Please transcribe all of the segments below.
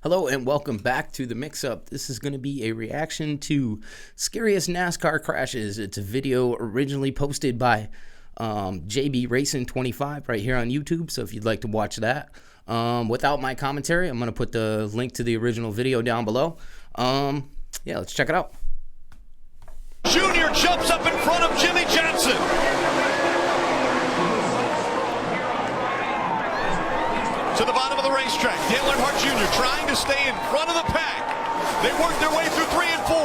Hello and welcome back to the mix-up. This is going to be a reaction to scariest NASCAR crashes. It's a video originally posted by JB Racing 25 right here on YouTube, so if you'd like to watch that without my commentary, I'm going to put the link to the original video down below. Yeah, let's check it out. Junior jumps up in front of Jimmy Johnson. To the bottom of the racetrack, Dillon Jr. trying to stay in front of the pack. They work their way through 3 and 4.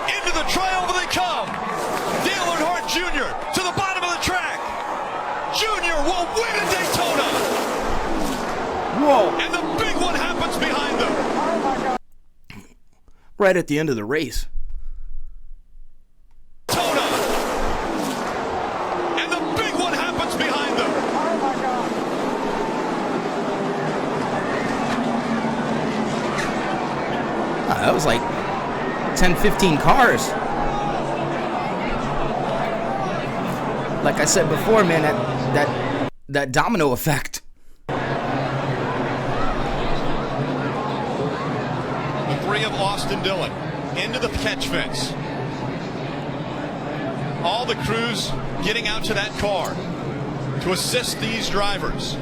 Into the triangle they come. Dillon Jr. to the bottom of the track. Junior will win at Daytona. Whoa. And the big one happens behind them. Right at the end of the race. Daytona. And the big one happens behind them. That was like 10-15 cars. Like I said before, man, that domino effect. The 3 of Austin Dillon into the catch fence. All the crews getting out to that car to assist these drivers.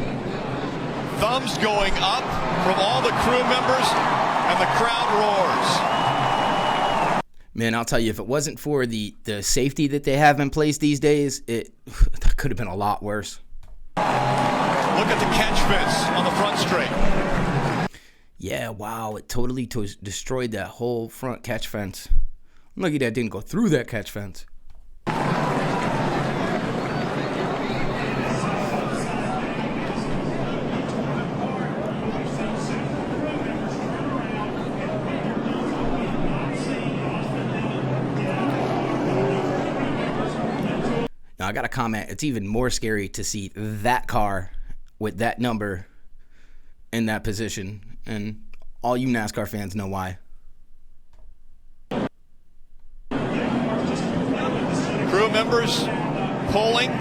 Thumbs going up from all the crew members, and the crowd roars. Man, I'll tell you, if it wasn't for the safety that they have in place these days, that could have been a lot worse. Look at the catch fence on the front straight. Yeah, wow, it totally destroyed that whole front catch fence. I'm lucky that didn't go through that catch fence. Now, I got to comment, it's even more scary to see that car with that number in that position, and all you NASCAR fans know why. Crew members pulling.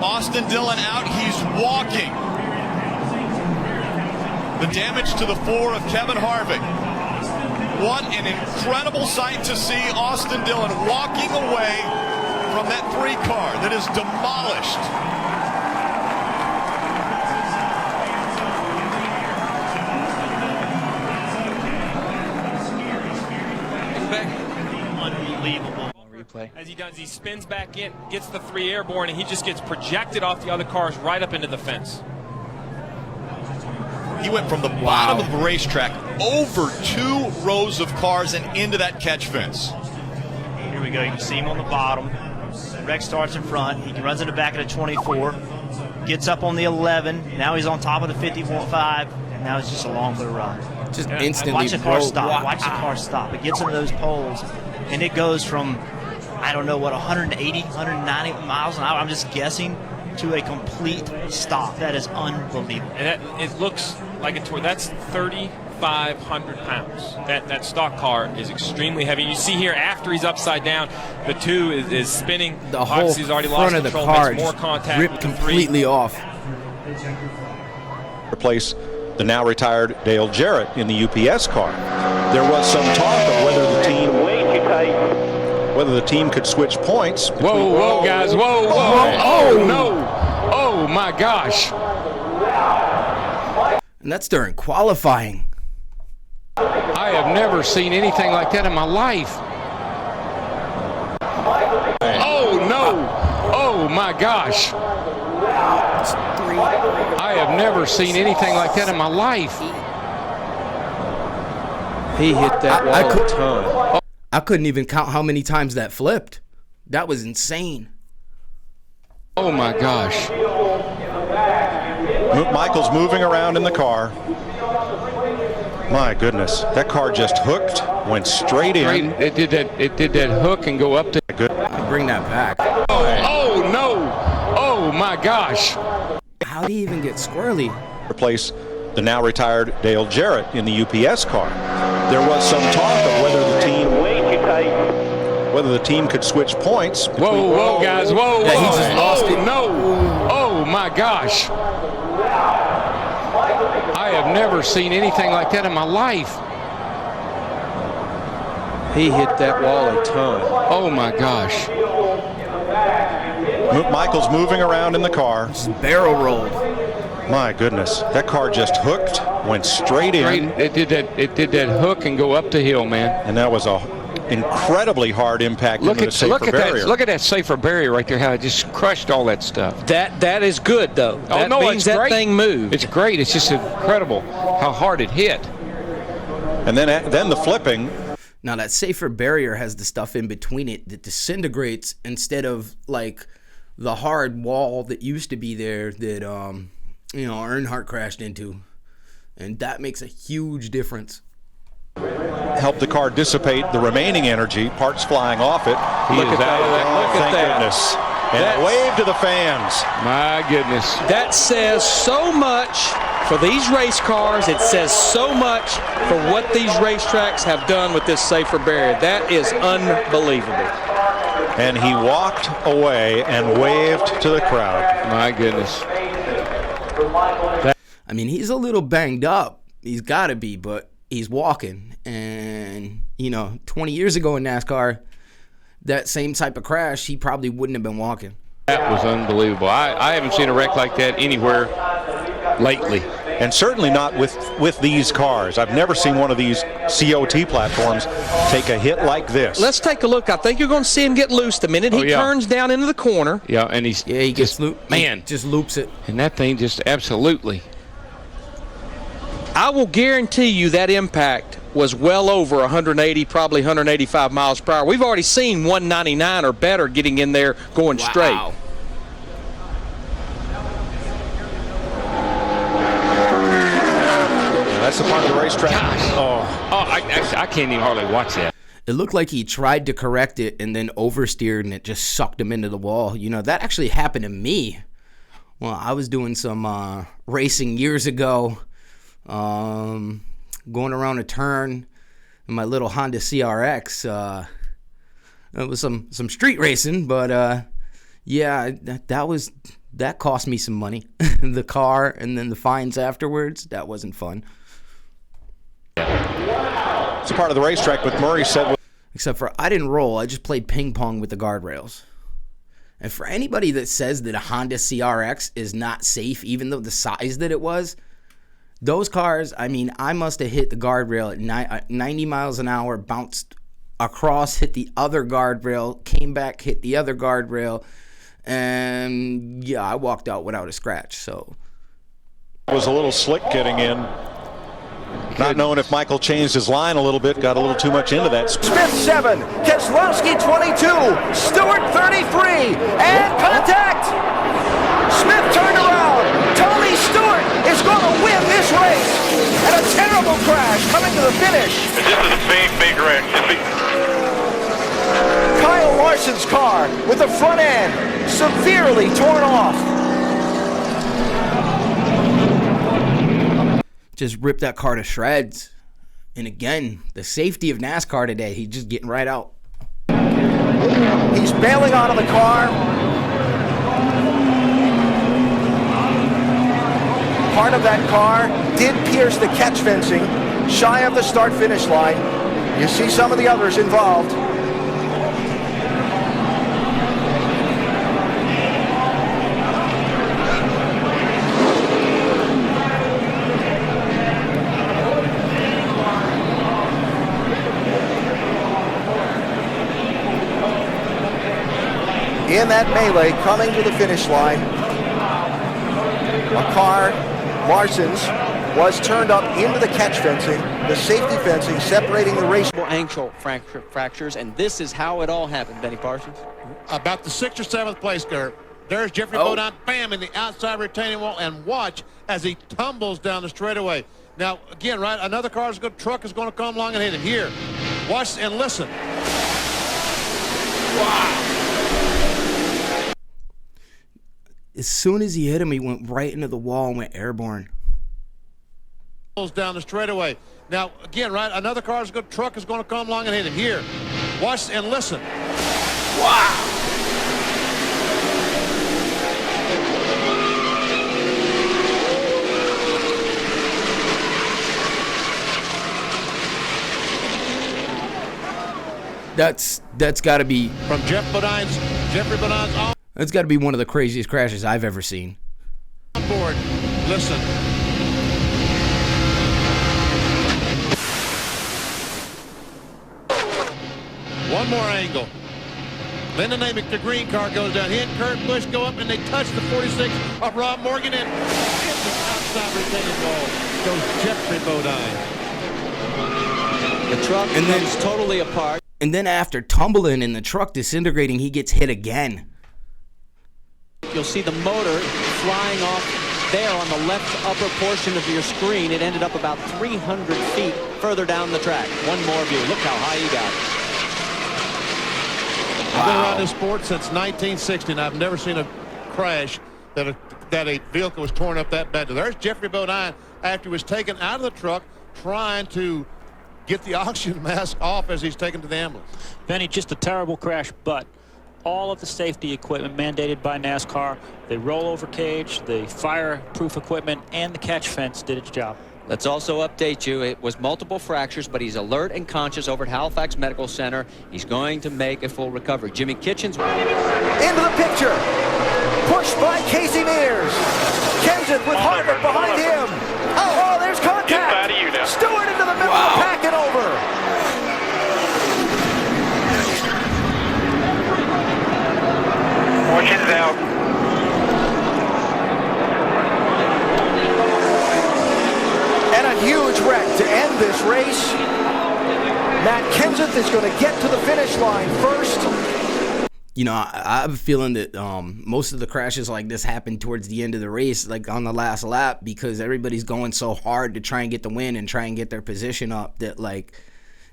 Austin Dillon out, he's walking. The damage to the 4 of Kevin Harvick. What an incredible sight to see Austin Dillon walking away from that 3 car that is demolished. Unbelievable replay. As he does, he spins back in, gets the 3 airborne, and he just gets projected off the other cars right up into the fence. He went from the bottom of the racetrack over 2 rows of cars and into that catch fence. Here we go. You can see him on the bottom. Rex starts in front. He runs in the back of the 24. Gets up on the 11. Now he's on top of the 51.5. And now it's just a long little run. Just instantly. Watch the car stop. Watch the car stop. It gets into those poles, and it goes from, I don't know what, 180, 190 miles an hour. I'm just guessing, to a complete stop. That is unbelievable. And it looks like a tour. That's 3,500 pounds. That stock car is extremely heavy. You see here, after he's upside down, the 2 is spinning. The whole he's already front lost of the control, car makes more contact ripped with the 3. completely off. Replace the now retired Dale Jarrett in the UPS car. There was some talk of whether the team could switch points. Whoa, guys, whoa. Oh, no. Oh, my gosh. And that's during qualifying. I have never seen anything like that in my life. Oh, no. Oh, my gosh. I have never seen anything like that in my life. He hit that wall a ton. I couldn't even count how many times that flipped. That was insane. Oh, my gosh. Michael's moving around in the car. My goodness, that car just hooked, went straight in. It did that hook and go up to. Good. Bring that back. Oh, no. Oh, my gosh. How do you even get squirrely? Replace the now retired Dale Jarrett in the UPS car. There was some talk of whether the team could switch points. Whoa, guys, whoa. Yeah, he just lost it. No. Oh, my gosh. I I have never seen anything like that in my life. He hit that wall a ton. Oh my gosh. Michael's moving around in the car. Just barrel rolled. My goodness, that car just hooked, went straight in. It did that hook and go up the hill, man. And that was a incredibly hard impact into the safer barrier. Look at that safer barrier right there, how it just crushed all that stuff. That is good, though. That means that thing moved. It's great. It's just incredible how hard it hit. And then the flipping. Now that safer barrier has the stuff in between it that disintegrates instead of like the hard wall that used to be there that Earnhardt crashed into, and that makes a huge difference. Help the car dissipate the remaining energy, parts flying off it. Look at that. Look at that. Goodness. And wave to the fans. My goodness. That says so much for these race cars. It says so much for what these racetracks have done with this safer barrier. That is unbelievable. And he walked away and waved to the crowd. My goodness. I mean, he's a little banged up. He's got to be, but he's walking. And, 20 years ago in NASCAR, that same type of crash, he probably wouldn't have been walking. That was unbelievable. I haven't seen a wreck like that anywhere lately. And certainly not with these cars. I've never seen one of these COT platforms take a hit like this. Let's take a look. I think you're going to see him get loose the minute he turns down into the corner. Yeah, and he gets looped. Man, just loops it. And that thing just absolutely. I will guarantee you that impact was well over 180, probably 185 miles per hour. We've already seen 199 or better getting in there going straight. That's the part of the racetrack. I can't even hardly watch that. It looked like he tried to correct it and then oversteered, and it just sucked him into the wall. That actually happened to me. Well, I was doing some racing years ago, going around a turn in my little Honda CRX. It was some street racing, but that cost me some money. The car and then the fines afterwards, that wasn't fun. It's a part of the racetrack, but Murray said. Except for I didn't roll. I just played ping pong with the guardrails. And for anybody that says that a Honda CRX is not safe, even though the size that it was, those cars, I mean, I must have hit the guardrail at 90 miles an hour, bounced across, hit the other guardrail, came back, hit the other guardrail, and yeah, I walked out without a scratch. So it was a little slick getting in. Not knowing if Michael changed his line a little bit, got a little too much into that. Smith 7, Keselowski 22, Stewart 33, and contact! Smith turned around. Tony Stewart is going to win this race. And a terrible crash coming to the finish. This is a big wreck. Kyle Larson's car with the front end severely torn off. just ripped that car to shreds. And again, the safety of NASCAR today, he's just getting right out. He's bailing out of the car. Part of that car did pierce the catch fencing, shy of the start-finish line. You see some of the others involved. In that melee, coming to the finish line, a car, Larson's, was turned up into the catch fencing, the safety fencing separating the race. Ankle fractures, and this is how it all happened, Benny Parsons. About the 6th or 7th place car. There's Jeffrey Bodine, bam, in the outside retaining wall, and watch as he tumbles down the straightaway. Now, again, right, another truck is going to come along and hit him. Here, watch and listen. Wow. As soon as he hit him, he went right into the wall and went airborne. Down the straightaway. Now, again, right, another truck is going to come along and hit him. Here, watch and listen. Wow. That's got to be From Jeffrey Bodine's on that's got to be one of the craziest crashes I've ever seen. board. Listen. One more angle. Lyndon Amick, the green car, goes down. He and Kurt Busch go up, and they touch the 46 of Rob Morgan, and hit the outside retaining wall goes Jeffrey Bodine. The truck comes totally apart. And then after tumbling and the truck disintegrating, he gets hit again. You'll see the motor flying off there on the left upper portion of your screen. It ended up about 300 feet further down the track. One more view. Look how high he got. I've been around this sport since 1960, and I've never seen a crash that a vehicle was torn up that bad. There's Jeffrey Bodine after he was taken out of the truck trying to get the oxygen mask off as he's taken to the ambulance. Benny, just a terrible crash, but all of the safety equipment mandated by NASCAR, the rollover cage, the fireproof equipment, and the catch fence did its job. Let's also update you. It was multiple fractures, but he's alert and conscious over at Halifax Medical Center. He's going to make a full recovery. Jimmy Kitchens Into the picture. Pushed by Casey Mears. Kenseth with Harvick behind him. Oh, there's contact. Stewart into the middle of the pack and over. Fortune's out. And a huge wreck to end this race. Matt Kenseth is going to get to the finish line first. You know, I have a feeling that most of the crashes like this happen towards the end of the race, like on the last lap, because everybody's going so hard to try and get the win and try and get their position up that, like,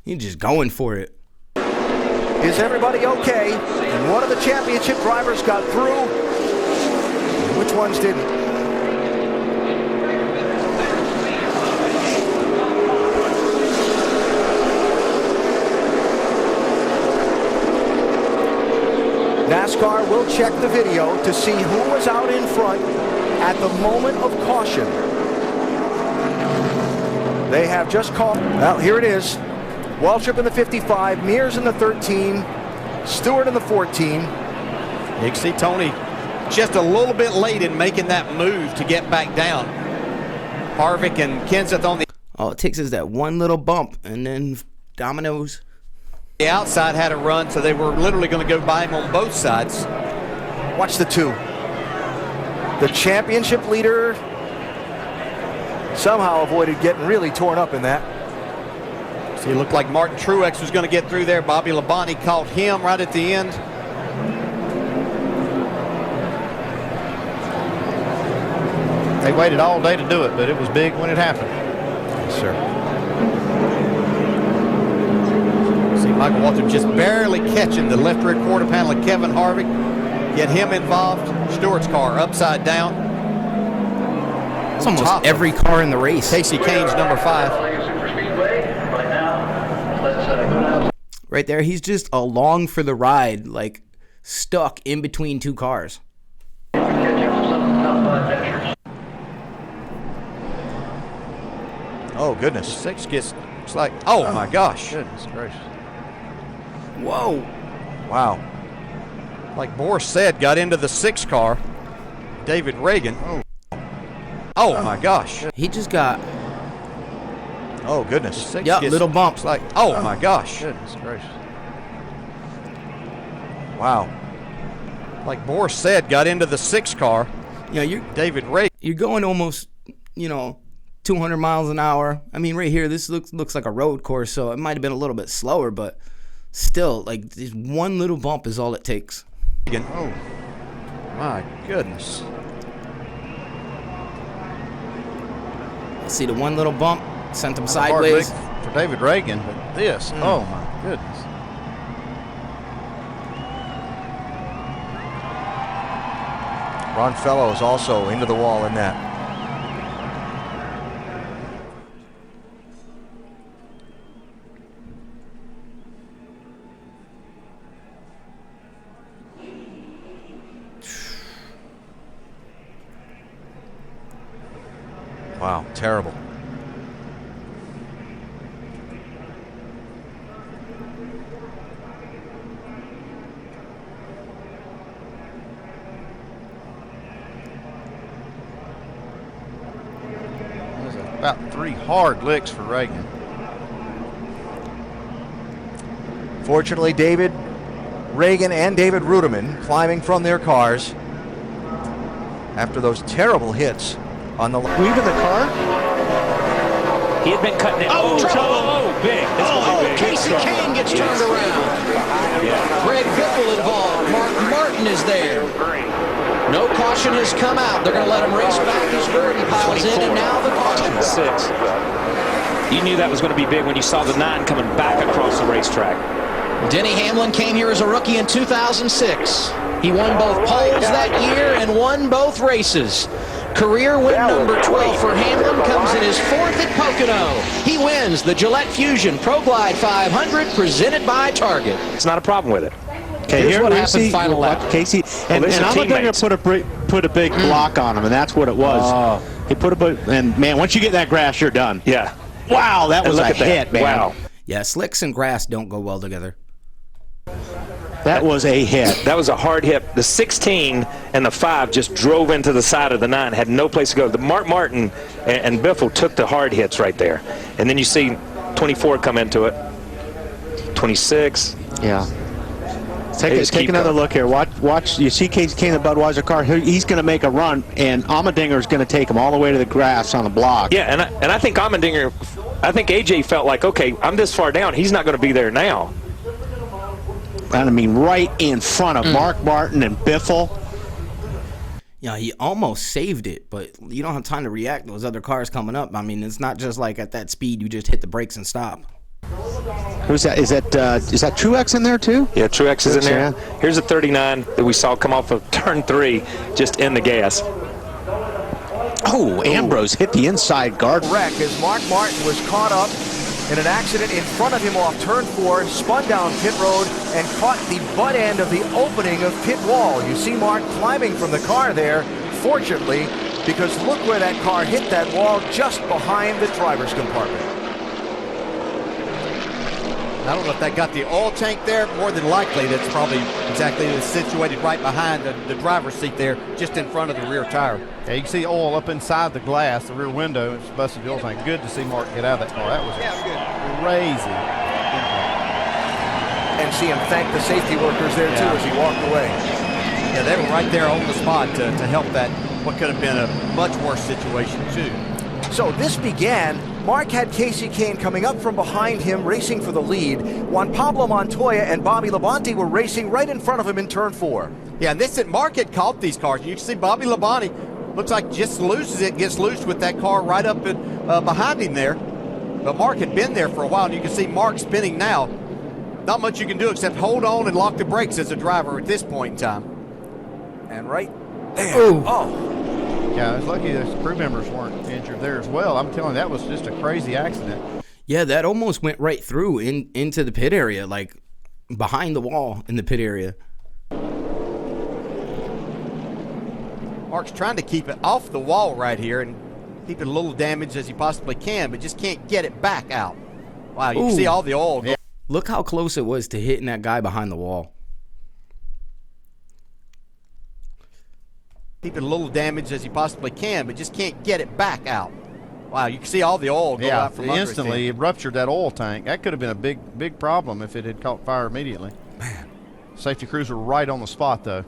you're just going for it. Is everybody okay? And one of the championship drivers got through. Which ones didn't? NASCAR will check the video to see who was out in front at the moment of caution. They have just called. Well, here it is. Waltrip in the 55, Mears in the 13, Stewart in the 14. You can see Tony just a little bit late in making that move to get back down. Harvick and Kenseth on the... All it takes is that one little bump, and then dominoes. The outside had a run, so they were literally going to go by him on both sides. Watch the two. The championship leader somehow avoided getting really torn up in that. See, it looked like Martin Truex was going to get through there. Bobby Labonte caught him right at the end. They waited all day to do it, but it was big when it happened. Yes, sir. See, Michael Waltrip just barely catching the left rear quarter panel of Kevin Harvick. Get him involved. Stewart's car upside down. It's almost every car in the race. Casey Kane's number 5. Right there, he's just along for the ride, like stuck in between two cars. Oh, goodness. 6 gets, it's like, oh my gosh. Goodness gracious. Whoa. Wow. Like Boris said, got into the 6 car. David Ragan. Oh my gosh. He just got... Oh, goodness. 6 yeah, gets, little bump. it's like, oh my gosh. Goodness gracious. Wow. Like Boris said, got into the 6 car. Yeah, David Ragan. You're going almost, 200 miles an hour. I mean, right here, this looks like a road course, so it might have been a little bit slower, but still, like, this one little bump is all it takes. Oh, my goodness. See, the one little bump sent him sideways. For David Ragan, but this, oh my goodness. Ron Fellow is also into the wall in that. Wow, terrible. 3 hard licks for Ragan. Fortunately, Ragan and David Ruderman climbing from their cars after those terrible hits on the Leaving the car? He had been cutting it. Big. Casey Kane gets turned around. Greg Biffle involved. Mark Martin is there. No caution has come out. They're going to let him race back as Birdie piles in, and now the caution. 6. You knew that was going to be big when you saw the 9 coming back across the racetrack. Denny Hamlin came here as a rookie in 2006. He won both poles that year and won both races. Career win number 12 for Hamlin comes in his 4th at Pocono. He wins the Gillette Fusion Pro Glide 500 presented by Target. It's not a problem with it. Okay, here's what happened final lap. Casey, and Allmendinger put a big block on him, and that's what it was. He put and man, once you get that grass, you're done. Yeah. Wow, that was a hit, man. Wow. Yeah, slicks and grass don't go well together. That was a hit. That was a hard hit. The 16 and the 5 just drove into the side of the 9, had no place to go. The Mark Martin and Biffle took the hard hits right there. And then you see 24 come into it. 26. Yeah. Take another look here. Watch. You see Casey Kane in the Budweiser car. He's going to make a run, and Allmendinger is going to take him all the way to the grass on the block. Yeah, and I think Allmendinger, I think AJ felt like, okay, I'm this far down. He's not going to be there now. And I mean, right in front of Mark Martin and Biffle. Yeah, he almost saved it, but you don't have time to react to those other cars coming up. I mean, it's not just like at that speed you just hit the brakes and stop. Who's that? Is that Truex in there too? Yeah, Truex is in there. Yeah. Here's a 39 that we saw come off of turn 3, just in the gas. Oh, Ambrose hit the inside guard. Wreck as Mark Martin was caught up in an accident in front of him off turn 4, spun down pit road and caught the butt end of the opening of pit wall. You see Mark climbing from the car there, fortunately, because look where that car hit that wall, just behind the driver's compartment. I don't know if that got the oil tank there. More than likely, that's probably exactly situated right behind the driver's seat there, just in front of the rear tire. Yeah, you can see oil up inside the glass, the rear window. It's busted the oil tank. Good to see Mark get out of that car. That was crazy. And see him thank the safety workers there, too, as he walked away. Yeah, they were right there on the spot to help that, what could have been a much worse situation, too. So this began. Mark had Casey Kane coming up from behind him, racing for the lead. Juan Pablo Montoya and Bobby Labonte were racing right in front of him in turn 4. Yeah, and this Mark had caught these cars. You can see Bobby Labonte looks like just loses it, gets loose with that car right up behind him there. But Mark had been there for a while, and you can see Mark spinning now. Not much you can do except hold on and lock the brakes as a driver at this point in time. And right there. Oh. Yeah, I was lucky those crew members weren't injured there as well. I'm telling you, that was just a crazy accident. Yeah, that almost went right through into the pit area, like behind the wall in the pit area. Mark's trying to keep it off the wall right here and keep it a little damaged as he possibly can, but just can't get it back out. Wow, you can see all the oil. Yeah. Look how close it was to hitting that guy behind the wall. Keep it a little damaged as he possibly can, but just can't get it back out. Wow, you can see all the oil go out from under it. Instantly, it ruptured that oil tank. That could have been a big problem if it had caught fire immediately. Man. Safety crews were right on the spot, though.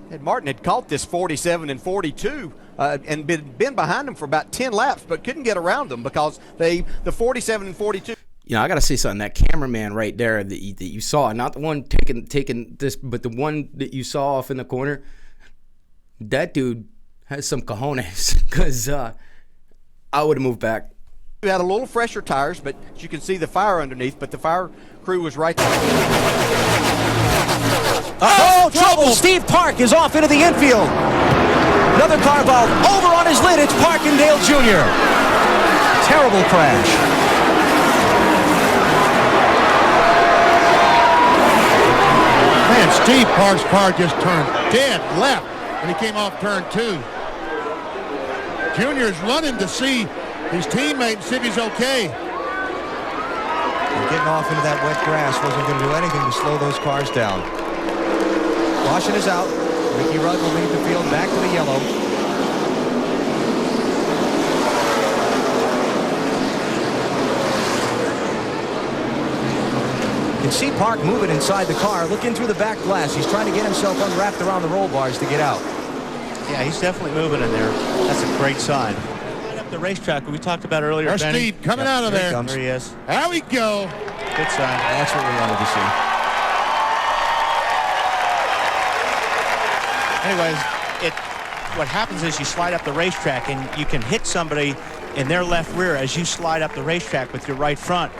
And Martin had caught this 47 and 42 and been behind them for about 10 laps, but couldn't get around them because the 47 and 42. You know, I got to say something. That cameraman right there that you saw, not the one taking this, but the one that you saw off in the corner, that dude has some cojones because I would have moved back. We had a little fresher tires, but you can see the fire underneath, but the fire crew was right there. Oh, trouble! Steve Park is off into the infield. Another car valve over on his lid. It's Parkindale Jr. Terrible crash. Man, Steve Park's car just turned dead left when he came off turn 2. Junior's running to see his teammate and see if he's okay. And getting off into that wet grass wasn't going to do anything to slow those cars down. Caution is out. Ricky Rudd will lead the field back to the yellow. can see Park moving inside the car, looking through the back glass. He's trying to get himself unwrapped around the roll bars to get out. Yeah, he's definitely moving in there. That's a great sign. Right up the racetrack we talked about earlier. There's Benny. Steve coming out of there. There he is. There we go. Good sign. That's what we wanted to see. Anyways, what happens is you slide up the racetrack and you can hit somebody in their left rear as you slide up the racetrack with your right front.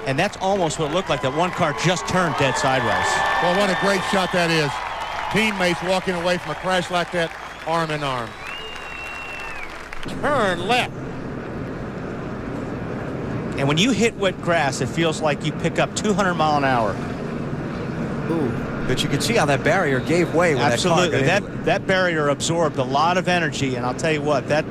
And that's almost what it looked like. That one car just turned dead sideways. Well, what a great shot that is. Teammates walking away from a crash like that, arm in arm. Turn left. And when you hit wet grass, it feels like you pick up 200 mile an hour. Ooh. But you can see how that barrier gave way when Absolutely. that car That barrier absorbed a lot of energy, and I'll tell you what, that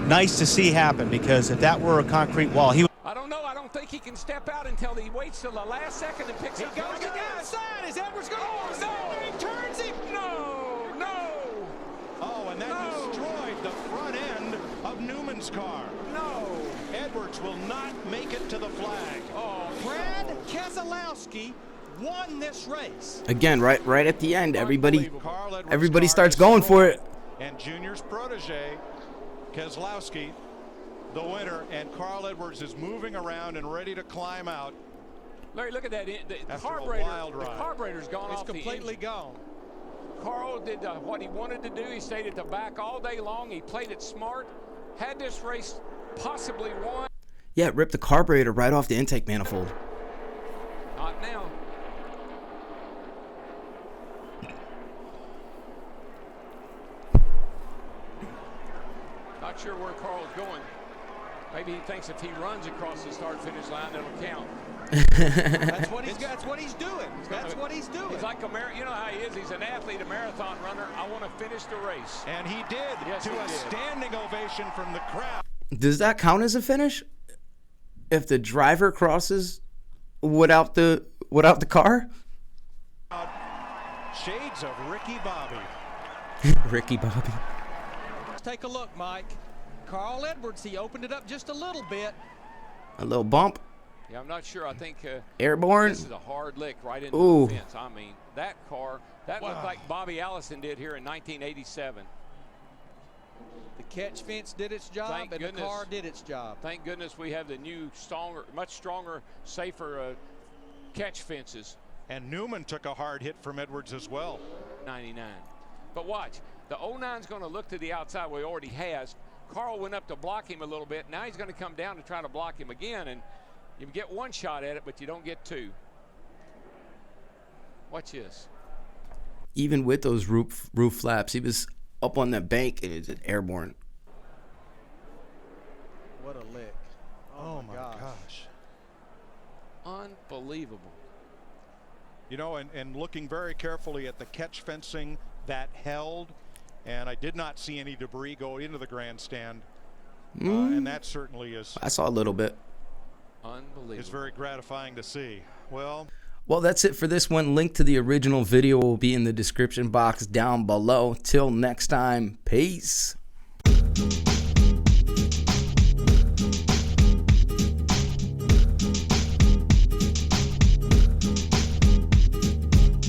nice to see happen, because if that were a concrete wall, he would. I don't know. I don't think he can step out until he waits till the last second and picks up. He goes to the outside. Is Edwards going? Oh, no. He turns him. No. Oh, and that destroyed the front end of Newman's car. No. Edwards will not make it to the flag. Oh, Brad Keselowski won this race. Again, right at the end, everybody starts going for it. And Junior's protege, Keselowski, the winner, and Carl Edwards is moving around and ready to climb out. Larry, look at that. The After a carburetor, wild the ride. carburetor's gone It's off completely gone. Carl did what he wanted to do. He stayed at the back all day long. He played it smart. Had this race possibly won. Yeah, it ripped the carburetor right off the intake manifold. Not now. Not sure where Carl's going. Maybe he thinks if he runs across the start-finish line, it'll count. That's what he's doing. That's what he's doing. He's like a you know how he is. He's an athlete, a marathon runner. I want to finish the race. And he did, yes, to a standing ovation from the crowd. Does that count as a finish? If the driver crosses without the car? Shades of Ricky Bobby. Ricky Bobby. Let's take a look, Mike. Carl Edwards, he opened it up just a little bit. A little bump. Yeah, I'm not sure. I think airborne. This is a hard lick right into Ooh. the fence. I mean, that car, looked like Bobby Allison did here in 1987. The catch fence did its job, Thank and goodness. the car did its job. Thank goodness we have the new, much stronger, safer catch fences. And Newman took a hard hit from Edwards as well. 99. But watch, the 09's going to look to the outside where he already has. Carl went up to block him a little bit. Now he's going to come down to try to block him again, and you get one shot at it, but you don't get two. Watch this. Even with those roof flaps, he was up on that bank and it's airborne. What a lick. Oh my gosh. Unbelievable. You know, and looking very carefully at the catch fencing that held, and I did not see any debris go into the grandstand. And that certainly is. I saw a little bit. Unbelievable. It's very gratifying to see. Well, that's it for this one. Link to the original video will be in the description box down below. Till next time, peace.